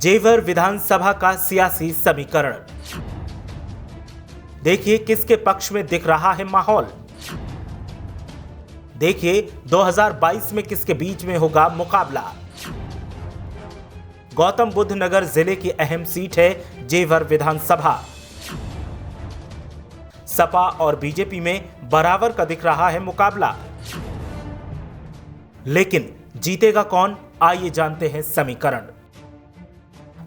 जेवर विधानसभा का सियासी समीकरण। देखिए किसके पक्ष में दिख रहा है माहौल। देखिए 2022 में किसके बीच में होगा मुकाबला। गौतम बुद्ध नगर जिले की अहम सीट है जेवर विधानसभा। सपा और बीजेपी में बराबर का दिख रहा है मुकाबला, लेकिन जीतेगा कौन, आइए जानते हैं समीकरण।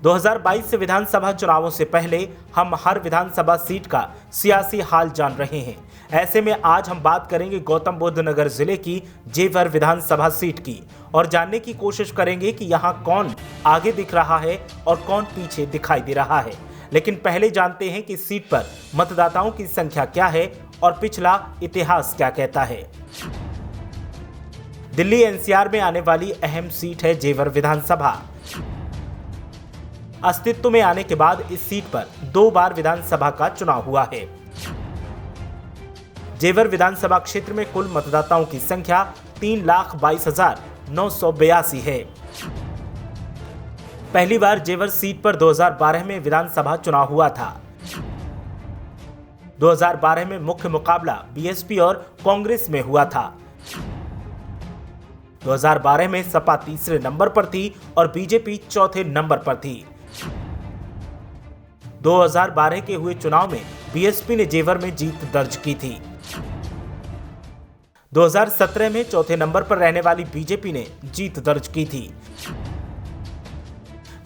2022 विधानसभा चुनावों से पहले हम हर विधानसभा सीट का सियासी हाल जान रहे हैं। ऐसे में आज हम बात करेंगे गौतम बुद्ध नगर जिले की जेवर विधानसभा सीट की और जानने की कोशिश करेंगे कि यहां कौन आगे दिख रहा है और कौन पीछे दिखाई दे रहा है। लेकिन पहले जानते हैं कि इस सीट पर मतदाताओं की संख्या क्या है और पिछला इतिहास क्या कहता है। दिल्ली एनसीआर में आने वाली अहम सीट है जेवर विधानसभा। अस्तित्व में आने के बाद इस सीट पर 2 बार विधानसभा का चुनाव हुआ है। जेवर विधानसभा क्षेत्र में कुल मतदाताओं की संख्या 3,22,982 है। पहली बार जेवर सीट पर 2012 में विधानसभा चुनाव हुआ था। 2012 में मुख्य मुकाबला बीएसपी और कांग्रेस में हुआ था। 2012 में सपा तीसरे नंबर पर थी और बीजेपी चौथे नंबर पर थी। 2012 के हुए चुनाव में बीएसपी ने जेवर में जीत दर्ज की थी। 2017 में चौथे नंबर पर रहने वाली बीजेपी ने जीत दर्ज की थी।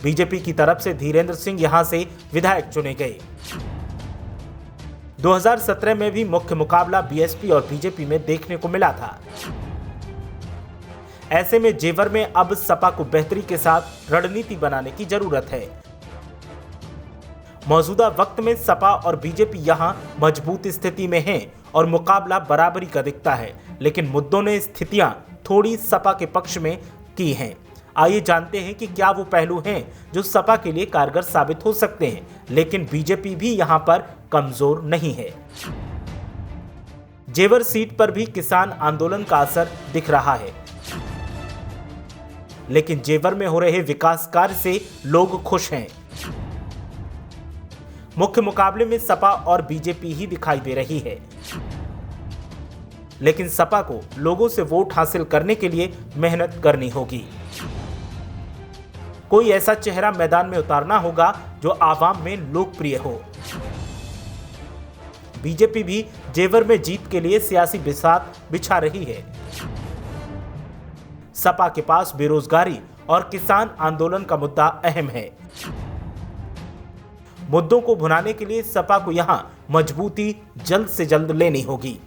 बीजेपी की तरफ से धीरेन्द्र सिंह यहां से विधायक चुने गए। 2017 में भी मुख्य मुकाबला बीएसपी और बीजेपी में देखने को मिला था। ऐसे में जेवर में अब सपा को बेहतरी के साथ रणनीति बनाने की जरूरत है। मौजूदा वक्त में सपा और बीजेपी यहां मजबूत स्थिति में हैं और मुकाबला बराबरी का दिखता है, लेकिन मुद्दों ने स्थितियां थोड़ी सपा के पक्ष में की हैं। आइए जानते हैं कि क्या वो पहलू हैं जो सपा के लिए कारगर साबित हो सकते हैं, लेकिन बीजेपी भी यहां पर कमजोर नहीं है। जेवर सीट पर भी किसान आंदोलन का असर दिख रहा है, लेकिन जेवर में हो रहे विकास कार्य से लोग खुश हैं। मुख्य मुकाबले में सपा और बीजेपी ही दिखाई दे रही है, लेकिन सपा को लोगों से वोट हासिल करने के लिए मेहनत करनी होगी। कोई ऐसा चेहरा मैदान में उतारना होगा जो आवाम में लोकप्रिय हो। बीजेपी भी जेवर में जीत के लिए सियासी बिसात बिछा रही है। सपा के पास बेरोजगारी और किसान आंदोलन का मुद्दा अहम है। मुद्दों को भुनाने के लिए सपा को यहां मजबूती जल्द से जल्द लेनी होगी।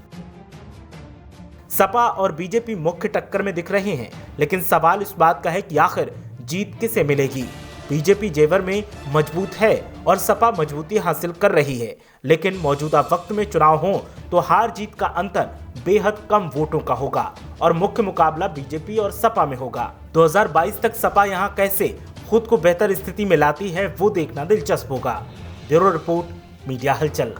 सपा और बीजेपी मुख्य टक्कर में दिख रहे हैं, लेकिन सवाल इस बात का है कि आखिर जीत किसे मिलेगी। बीजेपी जेवर में मजबूत है और सपा मजबूती हासिल कर रही है, लेकिन मौजूदा वक्त में चुनाव हो तो हार जीत का अंतर बेहद कम वोटों का होगा और मुख्य मुकाबला बीजेपी और सपा में होगा। 2022 तक सपा यहां कैसे खुद को बेहतर स्थिति में लाती है वो देखना दिलचस्प होगा। ब्यूरो रिपोर्ट, मीडिया हलचल।